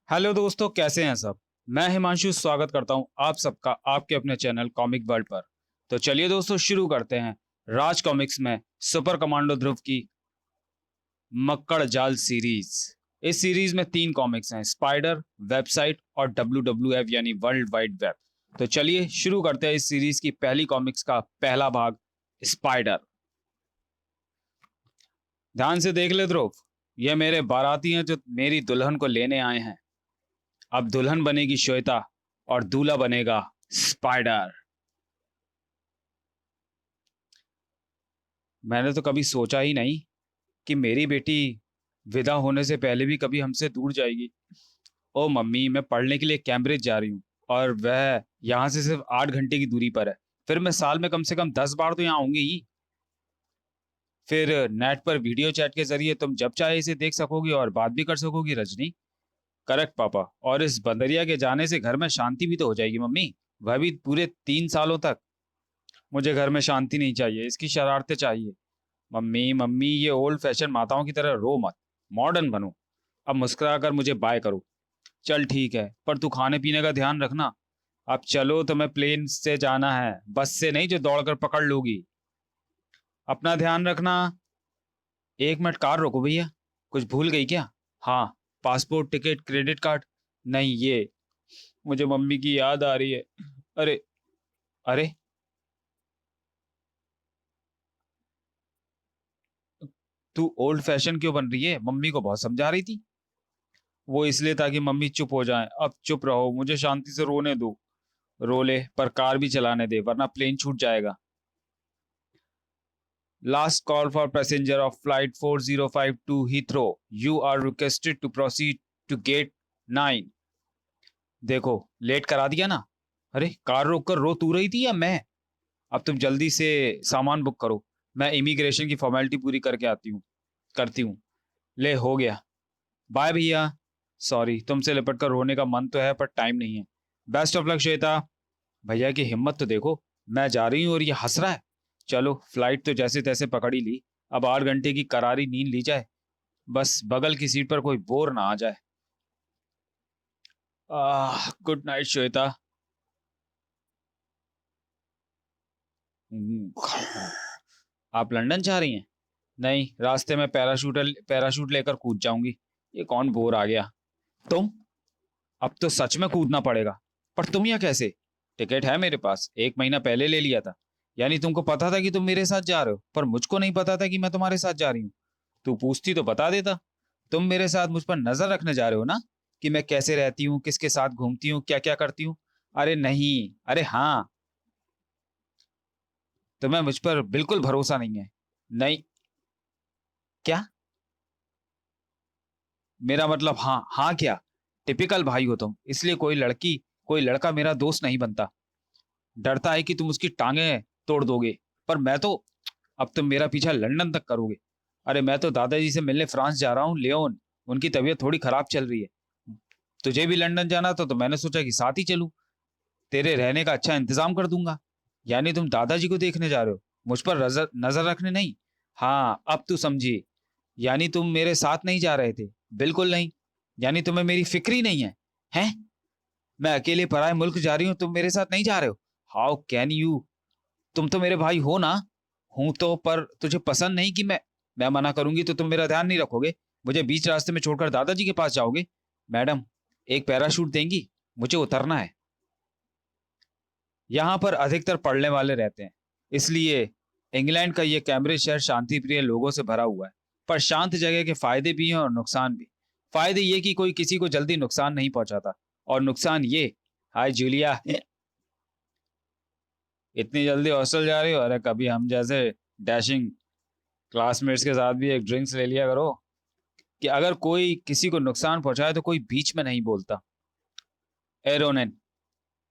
Hello दोस्तों, कैसे हैं सब। मैं हिमांशु स्वागत करता हूं आप सबका आपके अपने चैनल कॉमिक वर्ल्ड पर। तो चलिए दोस्तों, शुरू करते हैं राज कॉमिक्स में सुपर कमांडो ध्रुव की मक्कड़ जाल सीरीज। इस सीरीज में 3 कॉमिक्स हैं, स्पाइडर, वेबसाइट और WWF यानी वर्ल्ड वाइड वेब। तो चलिए शुरू करते हैं इस सीरीज की पहली कॉमिक्स का पहला भाग, स्पाइडर। ध्यान से देख ले ध्रुव, ये मेरे बाराती हैं जो मेरी दुल्हन को लेने आए हैं। अब दुल्हन बनेगी श्वेता और दूल्हा बनेगा स्पाइडर। मैंने तो कभी सोचा ही नहीं कि मेरी बेटी विदा होने से पहले भी कभी हमसे दूर जाएगी। ओ मम्मी, मैं पढ़ने के लिए कैम्ब्रिज जा रही हूँ और वह यहाँ से सिर्फ 8 घंटे की दूरी पर है। फिर मैं साल में कम से कम 10 बार तो यहाँ आऊंगी ही। फिर नेट पर वीडियो चैट के जरिए तुम जब चाहे इसे देख सकोगी और बात भी कर सकोगी रजनी। करेक्ट पापा। और इस बंदरिया के जाने से घर में शांति भी तो हो जाएगी मम्मी, वह भी पूरे 3 सालों तक। मुझे घर में शांति नहीं चाहिए, इसकी शरारतें चाहिए। मम्मी मम्मी, ये ओल्ड फैशन माताओं की तरह रो मत, मॉडर्न बनो। अब मुस्कुरा कर मुझे बाय करो। चल ठीक है, पर तू खाने पीने का ध्यान रखना। अब चलो, तुम्हें प्लेन से जाना है, बस से नहीं जो दौड़कर पकड़ लोगी। अपना ध्यान रखना। 1 मिनट, कार रोको भैया। कुछ भूल गई क्या? हाँ, पासपोर्ट, टिकट, क्रेडिट कार्ड। नहीं, ये मुझे मम्मी की याद आ रही है। अरे, अरे, तू ओल्ड फैशन क्यों बन रही है? मम्मी को बहुत समझा रही थी। वो इसलिए ताकि मम्मी चुप हो जाएं। अब चुप रहो, मुझे शांति से रोने दो। रो ले, पर कार भी चलाने दे वरना प्लेन छूट जाएगा। Last call for passenger of flight 4052 to Heathrow. You are requested to proceed to gate 9। देखो, लेट करा दिया ना। अरे, कार रोक कर रो तू रही थी या मैं? अब तुम जल्दी से सामान बुक करो, मैं इमिग्रेशन की फॉर्मेलिटी पूरी करके आती हूँ, करती हूँ। ले, हो गया। बाय भैया। सॉरी, तुमसे लिपट कर रोने का मन तो है पर टाइम नहीं है। Best of luck Shweta. भैया की हिम्मत तो देखो, मैं जा रही हूँ और ये हंस रहा है। चलो, फ्लाइट तो जैसे तैसे पकड़ ही ली। अब 8 घंटे की करारी नींद ली जाए, बस बगल की सीट पर कोई बोर ना आ जाए। Good night Shweta. आप लंदन जा रही हैं? नहीं, रास्ते में पैराशूट लेकर कूद जाऊंगी। ये कौन बोर आ गया? तुम? अब तो सच में कूदना पड़ेगा। पर तुम यहाँ कैसे? टिकट है मेरे पास, 1 महीना पहले ले लिया था। यानी तुमको पता था कि तुम मेरे साथ जा रहे हो, पर मुझको नहीं पता था कि मैं तुम्हारे साथ जा रही हूँ। तू पूछती तो बता देता। तुम मेरे साथ मुझ पर नजर रखने जा रहे हो ना, कि मैं कैसे रहती हूँ, किसके साथ घूमती हूँ, क्या क्या करती हूँ। अरे नहीं, अरे हाँ। तुम्हें मुझ पर बिल्कुल भरोसा नहीं है। नहीं। क्या? मेरा मतलब हाँ हाँ क्या? टिपिकल भाई हो तुम, इसलिए कोई लड़का मेरा दोस्त नहीं बनता। डरता है कि तुम उसकी टांगे तोड़ दोगे। पर मैं तो, अब तुम मेरा पीछा लंदन तक करोगे। अरे, मैं तो दादाजी से मिलने फ्रांस जा रहा हूँ, लियोन। उनकी तबीयत थोड़ी खराब चल रही है। तुझे भी लंदन जाना था तो मैंने सोचा कि साथ ही चलूं। तेरे रहने का अच्छा इंतजाम कर दूंगा। यानी तुम दादाजी को देखने जा रहे हो, मुझ पर नजर नजर रखने नहीं। हाँ, अब तू समझी। यानी तुम मेरे साथ नहीं जा रहे थे? बिल्कुल नहीं। यानी तुम्हें मेरी फिक्र ही नहीं है? हैं? मैं अकेले पराए मुल्क जा रही हूँ, तुम मेरे साथ नहीं जा रहे हो? How can you? तुम तो मेरे भाई हो ना। हूं तो, पर तुझे पसंद नहीं कि मैं मना करूंगी तो तुम मेरा ध्यान नहीं रखोगे। मुझे बीच रास्ते में छोड़कर दादाजी के पास जाओगे। मैडम, एक पैराशूट देंगी, मुझे उतरना है। यहाँ पर अधिकतर पढ़ने वाले रहते हैं, इसलिए इंग्लैंड का ये कैम्ब्रिज शहर शांति प्रिय लोगों से भरा हुआ है। पर शांत जगह के फायदे भी हैं और नुकसान भी। फायदे ये कि कोई किसी को जल्दी नुकसान नहीं पहुंचाता, और नुकसान ये। हाय जूलिया, इतनी जल्दी हॉस्टल जा रही हो? अरे, कभी हम जैसे डैशिंग क्लासमेट्स के साथ भी एक ड्रिंक्स ले लिया करो। कि अगर कोई किसी को नुकसान पहुंचाए तो कोई बीच में नहीं बोलता। एरोनेन,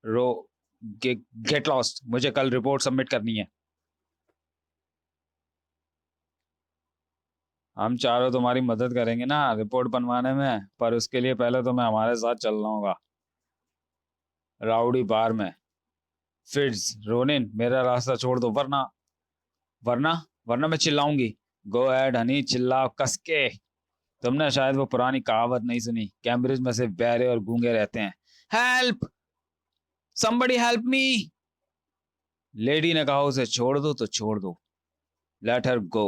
रो, गे, गेट लॉस्ट, मुझे कल रिपोर्ट सबमिट करनी है। हम चारों तुम्हारी मदद करेंगे ना रिपोर्ट बनवाने में, पर उसके लिए पहले तुम्हें हमारे साथ चलना होगा, राउडी बार में। फिट्ज, रोनिन, मेरा रास्ता छोड़ दो, वरना वरना वरना मैं चिल्लाऊंगी। गो ऐड हनी, चिल्लाओ कस के। तुमने शायद वो पुरानी कहावत नहीं सुनी, कैम्ब्रिज में सिर्फ बहरे और गूंगे रहते हैं। Help, somebody help me। Lady ने कहा उसे छोड़ दो तो छोड़ दो, लेट हर गो।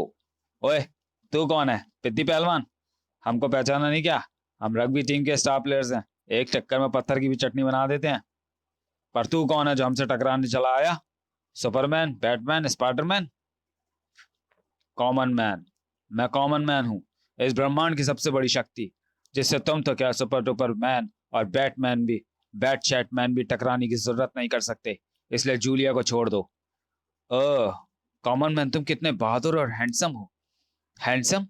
ओए, तू कौन है, पिद्दी पहलवान? हमको पहचाना नहीं क्या? हम रग्बी टीम के स्टार प्लेयर्स हैं, एक चक्कर में पत्थर की भी चटनी बना देते हैं। पर तू कौन है जो हमसे टकराने चला आया? Superman, Batman, Spiderman? Common man. मैं कॉमन मैन हूँ, इस ब्रह्मांड की सबसे बड़ी शक्ति, जिससे तुम तो क्या सुपर डुपर मैन और बैटमैन भी, बैट शैट मैन भी टकराने की जरूरत नहीं कर सकते। इसलिए जूलिया को छोड़ दो। ओह, कॉमन मैन तुम कितने बहादुर और हैंडसम हो। हैंडसम?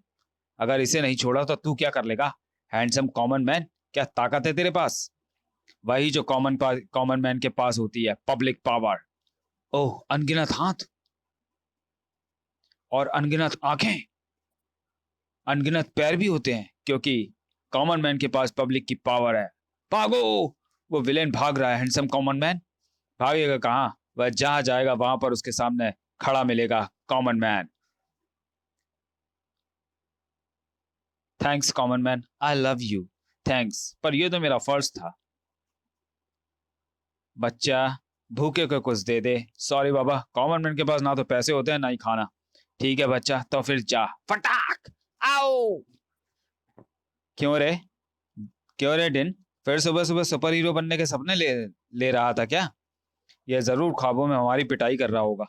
अगर इसे नहीं छोड़ा तो तू क्या कर लेगा? हैंडसम कॉमन मैन, क्या ताकत है तेरे पास? वही जो कॉमन मैन के पास होती है, पब्लिक पावर। ओह, अनगिनत हाथ और अनगिनत आंखें, अनगिनत पैर भी होते हैं, क्योंकि कॉमन मैन के पास पब्लिक की पावर है। भागो, वो विलेन भाग रहा है। हैंडसम कॉमन मैन भागेगा कहाँ? वह जहां जाएगा वहां पर उसके सामने खड़ा मिलेगा common man. Thanks common man, I love you. Thanks, पर यह तो मेरा फर्ज था। बच्चा, भूखे को कुछ दे दे। सॉरी बाबा, कॉमन मैन के पास ना तो पैसे होते हैं ना ही खाना। ठीक है बच्चा, तो फिर जा। फटाक, आओ। क्यों रे, क्यों रे डिन, फिर सुबह सुबह सुपर हीरो बनने के सपने ले ले रहा था क्या? यह जरूर ख्वाबों में हमारी पिटाई कर रहा होगा।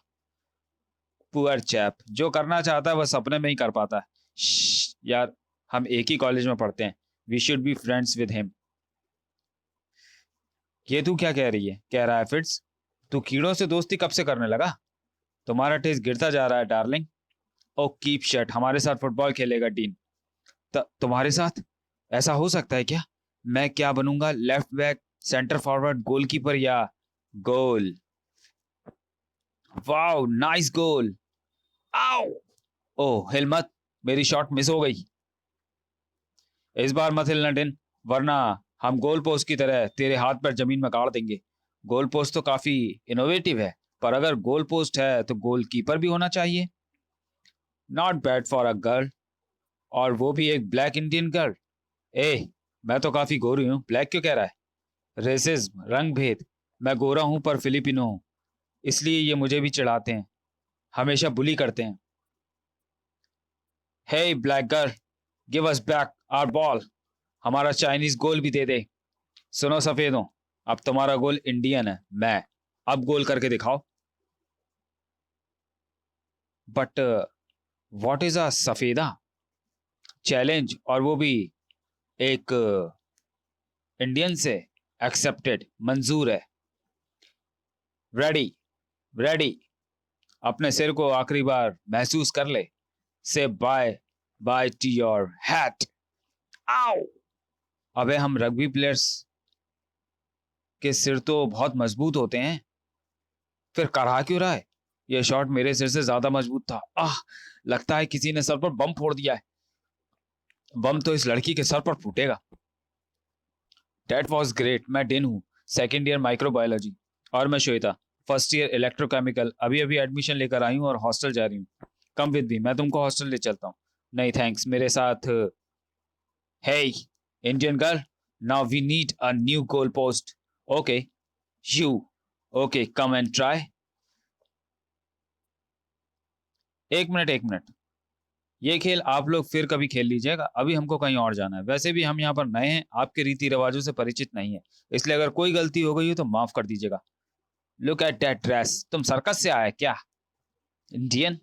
पुअर चैप, जो करना चाहता है वह सपने में ही कर पाता है। यार, हम एक ही कॉलेज में पढ़ते हैं, we should be friends with him. ये तू क्या कह रही है, कह रहा है फिट्स? तू कीड़ों से दोस्ती कब से करने लगा? तुम्हारा टेस्ट गिरता जा रहा है डार्लिंग। ओ कीप शट, हमारे साथ फुटबॉल खेलेगा डीन? तुम्हारे साथ? ऐसा हो सकता है क्या? मैं क्या बनूंगा, left back, centre forward, goalkeeper या गोल? Wow, nice goal. आओ। ओह, हिल मत, मेरी शॉट मिस हो गई। इस बार मत हिलना डिन, वरना हम गोल पोस्ट की तरह तेरे हाथ पर जमीन में गाड़ देंगे। गोल पोस्ट तो काफी इनोवेटिव है, पर अगर गोल पोस्ट है तो गोल कीपर भी होना चाहिए। Not bad for a girl, और वो भी एक ब्लैक इंडियन गर्ल। ए, मैं तो काफी गोरी हूँ, ब्लैक क्यों कह रहा है? रेसिज्म, रंग भेद। मैं गोरा हूं पर फिलिपिनो हूं, इसलिए ये मुझे भी चिढ़ाते हैं, हमेशा बुली करते हैं। Hey black girl, give us back our ball, हमारा चाइनीज गोल भी दे दे। सुनो सफेदों, अब तुम्हारा गोल इंडियन है, मैं। अब गोल करके दिखाओ। बट व्हाट इज अ सफेदा? चैलेंज, और वो भी एक इंडियन से। एक्सेप्टेड, मंजूर है। Ready, ready. अपने सिर को आखिरी बार महसूस कर ले। Say bye bye to your hat. आओ। अबे, हम रग्बी प्लेयर्स के सिर तो बहुत मजबूत होते हैं, फिर करा क्यों रहा है? यह शॉट मेरे सिर से ज्यादा मजबूत था। आह, लगता है किसी ने सर पर बम फोड़ दिया है। बम तो इस लड़की के सर पर फूटेगा। Date was great. मैं डिन हूँ, सेकेंड ईयर माइक्रोबायोलॉजी। और मैं श्वेता, फर्स्ट ईयर इलेक्ट्रोकेमिकल। अभी अभी एडमिशन लेकर आई हूँ और हॉस्टल जा रही हूँ। कम विद मी, मैं तुमको हॉस्टल ले चलता हूँ। नहीं थैंक्स, मेरे साथ। Hey Indian girl, now we need a new goal post. Okay, you, okay, come and try. एक मिनट, एक मिनट। ये खेल आप लोग फिर कभी खेल लीजिएगा, अभी हमको कहीं और जाना है। वैसे भी हम यहाँ पर नए हैं, आपके रीति रिवाजों से परिचित नहीं है, इसलिए अगर कोई गलती हो गई हो तो माफ कर दीजिएगा। लुक एट दैट ड्रेस, तुम सर्कस से आए क्या? इंडियन?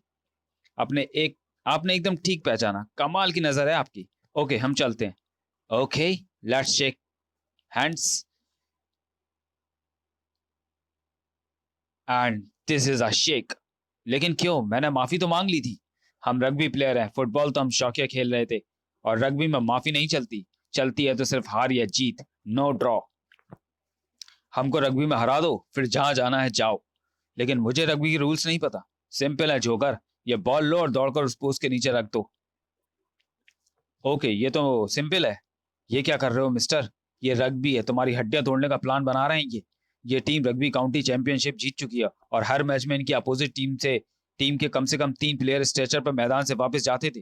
अपने एक आपने एकदम ठीक पहचाना, कमाल की नजर है आपकी। ओके, हम चलते हैं। Okay, let's shake hands, and this is a shake. लेकिन क्यों, मैंने माफी तो मांग ली थी। हम रग्बी प्लेयर हैं, फुटबॉल तो हम शौकिया खेल रहे थे, और रग्बी में माफी नहीं चलती। चलती है तो सिर्फ हार या जीत, नो ड्रॉ। हमको रग्बी में हरा दो, फिर जहां जाना है जाओ। लेकिन मुझे रग्बी की रूल्स नहीं पता। सिंपल है जोकर, ये बॉल लो और दौड़कर उस पोस्ट के नीचे रख दो। ओके, ये तो सिंपल है। ये क्या कर रहे हो मिस्टर? ये रग्बी है, तुम्हारी हड्डियां तोड़ने का प्लान बना रहे हैं ये टीम रग्बी काउंटी चैंपियनशिप जीत चुकी है, और हर मैच में इनकी अपोजिट टीम के कम से कम 3 प्लेयर स्ट्रेचर पर मैदान से वापस जाते थे।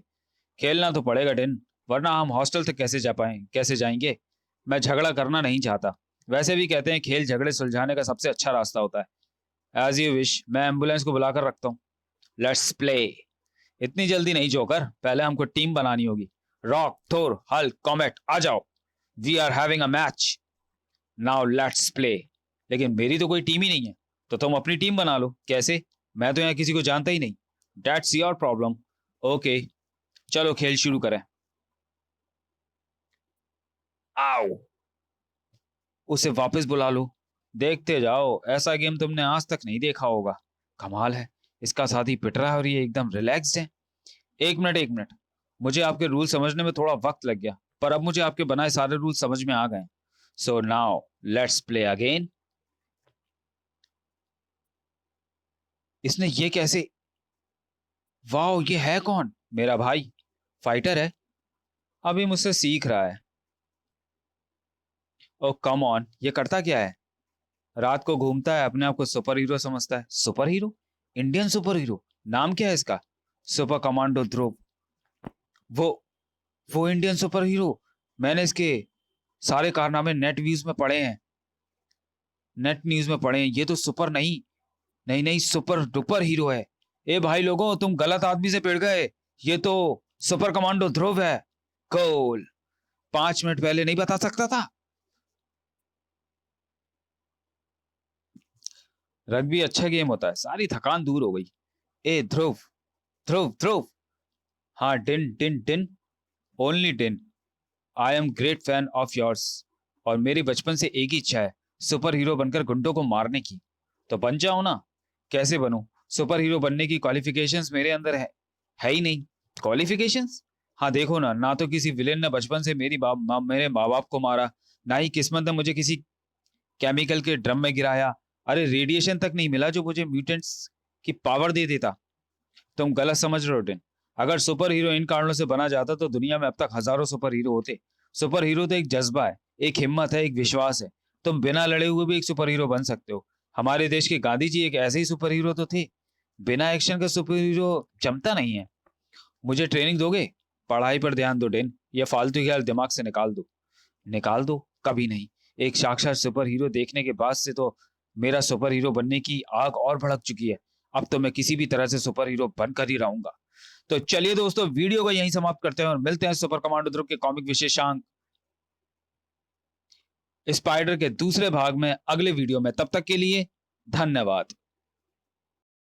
खेलना तो पड़ेगा डिन, वरना हम हॉस्टल तक कैसे जाएंगे। मैं झगड़ा करना नहीं चाहता। वैसे भी कहते हैं खेल झगड़े सुलझाने का सबसे अच्छा रास्ता होता है। एज यू विश, मैं एम्बुलेंस को बुलाकर रखता हूँ। Let's play. इतनी जल्दी नहीं जोकर, पहले हमको टीम बनानी होगी। रॉक, थोर, हल्क, कॉमेट, आ जाओ। We are having a match, now let's play. लेकिन मेरी तो कोई टीम ही नहीं है, तो तुम अपनी टीम बना लो। कैसे? मैं तो यहाँ किसी को जानता ही नहीं। That's your problem. ओके, चलो खेल शुरू करें। आओ, उसे वापस बुला लो। देखते जाओ, ऐसा गेम तुमने आज तक नहीं देखा होगा। कमाल है, इसका साथी पिट रहा है और ये एकदम रिलैक्स्ड है। एक मिनट, मुझे आपके रूल समझने में थोड़ा वक्त लग गया, पर अब मुझे आपके बनाए सारे रूल समझ में आ गए। So now let's play again. इसने ये कैसे? वाओ, ये है कौन? मेरा भाई फाइटर है, अभी मुझसे सीख रहा है। ओ कम ऑन, ये करता क्या है? रात को घूमता है, अपने आप को सुपर हीरो समझता है। Super hero? Indian super hero? नाम क्या है इसका? सुपर कमांडो ध्रुव। वो वो इंडियन सुपर हीरो? मैंने इसके सारे कारनामे नेट न्यूज में पढ़े हैं। ये तो सुपर नहीं, नहीं नहीं, सुपर डुपर हीरो है। ए भाई लोगों, तुम गलत आदमी से पिड़ गए। ये तो सुपर कमांडो ध्रुव है। कूल। 5 मिनट पहले नहीं बता सकता था। रग्बी अच्छा गेम होता है, सारी थकान दूर हो गई। ए ध्रुव, ध्रुव ध्रुव। हाँ, tin tin tin, only tin. I am great fan of yours. और मेरी बचपन से एक ही इच्छा है, सुपर हीरो बनकर गुंडों को मारने की। तो बन जाओ ना। कैसे बनूं? सुपर हीरो बनने की क्वालिफिकेशंस मेरे अंदर है ही नहीं। क्वालिफिकेशंस? हाँ देखो ना, ना तो किसी विलेन ने बचपन से मेरे माँ बाप को मारा, ना ही किस्मत ने मुझे किसी केमिकल के ड्रम में गिराया। अरे रेडिएशन तक नहीं मिला जो मुझे म्यूटेंट्स की पावर दे देता। तुम गलत समझ रहे हो टिन। अगर सुपर हीरो इन कारणों से बना जाता तो दुनिया में अब तक हजारों सुपर हीरो होते। सुपर हीरो तो एक जज्बा है, एक हिम्मत है, एक विश्वास है। तुम बिना लड़े हुए भी एक सुपर हीरो बन सकते हो। हमारे देश के गांधी जी एक ऐसे ही सुपर हीरो तो थे। बिना एक्शन का सुपर हीरो जमता नहीं है। मुझे ट्रेनिंग दोगे? पढ़ाई पर ध्यान दो डेन, ये फालतू ख्याल दिमाग से निकाल दो। निकाल दो? कभी नहीं। एक साक्षात सुपर हीरो देखने के बाद से तो मेरा सुपर हीरो बनने की आग और भड़क चुकी है। अब तो मैं किसी भी तरह से सुपर हीरो बनकर ही रहूंगा। तो चलिए दोस्तों, वीडियो को यहीं समाप्त करते हैं और मिलते हैं सुपर कमांडो ध्रुव के कॉमिक विशेषांक स्पाइडर के दूसरे भाग में अगले वीडियो में। तब तक के लिए धन्यवाद।